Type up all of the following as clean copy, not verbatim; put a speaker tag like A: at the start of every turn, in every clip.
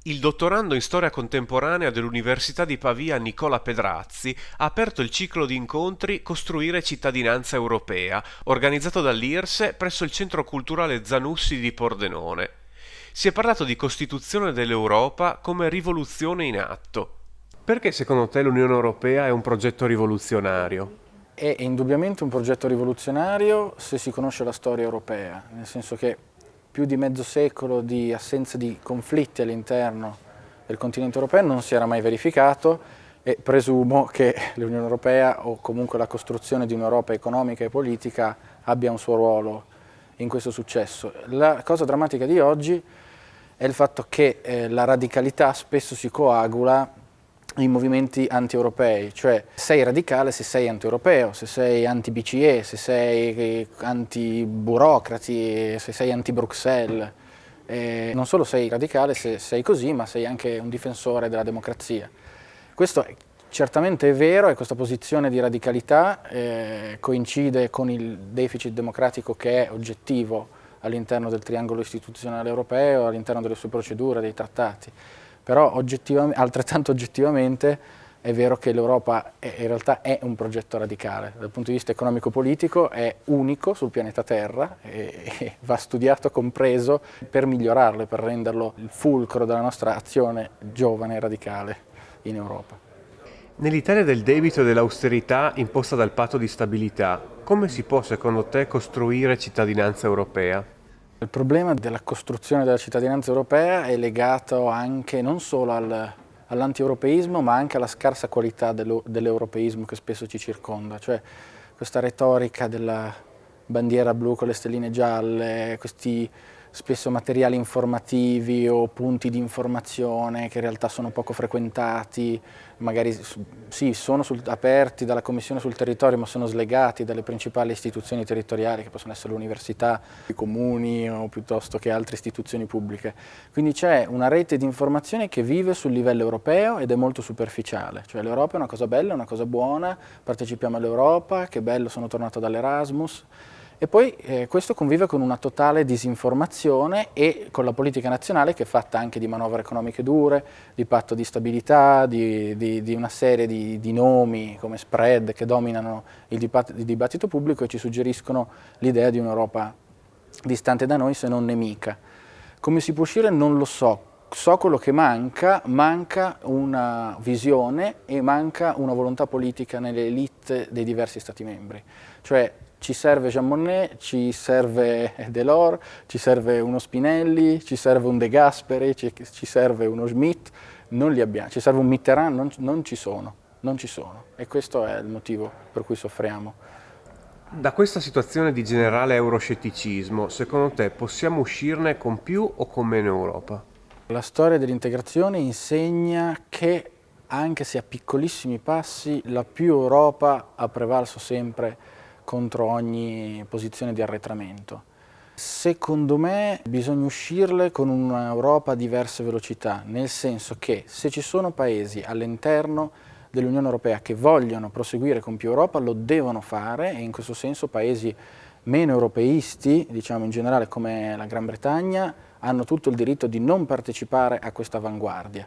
A: Il dottorando in storia contemporanea dell'Università di Pavia Nicola Pedrazzi ha aperto il ciclo di incontri Costruire cittadinanza europea, organizzato dall'IRSE presso il Centro Culturale Zanussi di Pordenone. Si è parlato di Costituzione dell'Europa come rivoluzione in atto. Perché secondo te l'Unione Europea è un progetto rivoluzionario?
B: È indubbiamente un progetto rivoluzionario se si conosce la storia europea, nel senso che più di mezzo secolo di assenza di conflitti all'interno del continente europeo non si era mai verificato e presumo che l'Unione Europea o comunque la costruzione di un'Europa economica e politica abbia un suo ruolo in questo successo. La cosa drammatica di oggi è il fatto che la radicalità spesso si coagula in movimenti anti-europei, cioè sei radicale se sei anti-europeo, se sei anti-BCE, se sei anti-burocrati, se sei anti-Bruxelles. Non solo sei radicale se sei così, ma sei anche un difensore della democrazia. Questo certamente è vero e questa posizione di radicalità coincide con il deficit democratico che è oggettivo all'interno del triangolo istituzionale europeo, all'interno delle sue procedure, dei trattati. Però altrettanto oggettivamente è vero che l'Europa in realtà è un progetto radicale, dal punto di vista economico-politico è unico sul pianeta Terra e va studiato, compreso per migliorarlo e per renderlo il fulcro della nostra azione giovane e radicale in Europa.
A: Nell'Italia del debito e dell'austerità imposta dal patto di stabilità, come si può secondo te costruire cittadinanza europea?
B: Il problema della costruzione della cittadinanza europea è legato anche non solo all'anti-europeismo, ma anche alla scarsa qualità dell'europeismo che spesso ci circonda, cioè questa retorica della bandiera blu con le stelline gialle, questi spesso materiali informativi o punti di informazione che in realtà sono poco frequentati, magari sì, sono aperti dalla Commissione sul territorio ma sono slegati dalle principali istituzioni territoriali che possono essere l'università, i comuni o piuttosto che altre istituzioni pubbliche. Quindi c'è una rete di informazioni che vive sul livello europeo ed è molto superficiale, cioè l'Europa è una cosa bella, è una cosa buona, partecipiamo all'Europa, che bello sono tornato dall'Erasmus. E poi questo convive con una totale disinformazione e con la politica nazionale che è fatta anche di manovre economiche dure, di patto di stabilità, di una serie di nomi come spread che dominano il dibattito pubblico e ci suggeriscono l'idea di un'Europa distante da noi se non nemica. Come si può uscire non lo so. So quello che manca una visione e manca una volontà politica nelle elite dei diversi Stati membri. Cioè ci serve Jean Monnet, ci serve Delors, ci serve uno Spinelli, ci serve un De Gasperi, ci serve uno Schmitt, non li abbiamo. Ci serve un Mitterrand, non ci sono, non ci sono. E questo è il motivo per cui soffriamo.
A: Da questa situazione di generale euroscetticismo, secondo te possiamo uscirne con più o con meno Europa?
B: La storia dell'integrazione insegna che, anche se a piccolissimi passi, la più Europa ha prevalso sempre contro ogni posizione di arretramento. Secondo me bisogna uscirle con un'Europa a diverse velocità, nel senso che se ci sono paesi all'interno dell'Unione Europea che vogliono proseguire con più Europa lo devono fare e in questo senso paesi meno europeisti, diciamo in generale come la Gran Bretagna, hanno tutto il diritto di non partecipare a questa avanguardia.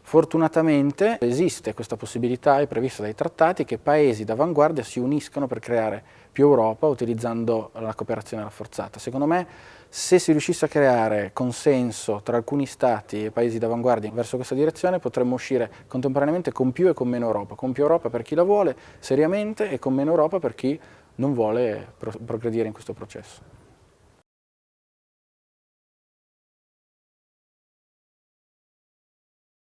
B: Fortunatamente esiste questa possibilità, è prevista dai trattati, che paesi d'avanguardia si uniscano per creare più Europa utilizzando la cooperazione rafforzata. Secondo me, se si riuscisse a creare consenso tra alcuni stati e paesi d'avanguardia verso questa direzione, potremmo uscire contemporaneamente con più e con meno Europa. Con più Europa per chi la vuole seriamente e con meno Europa per chi non vuole progredire in questo processo.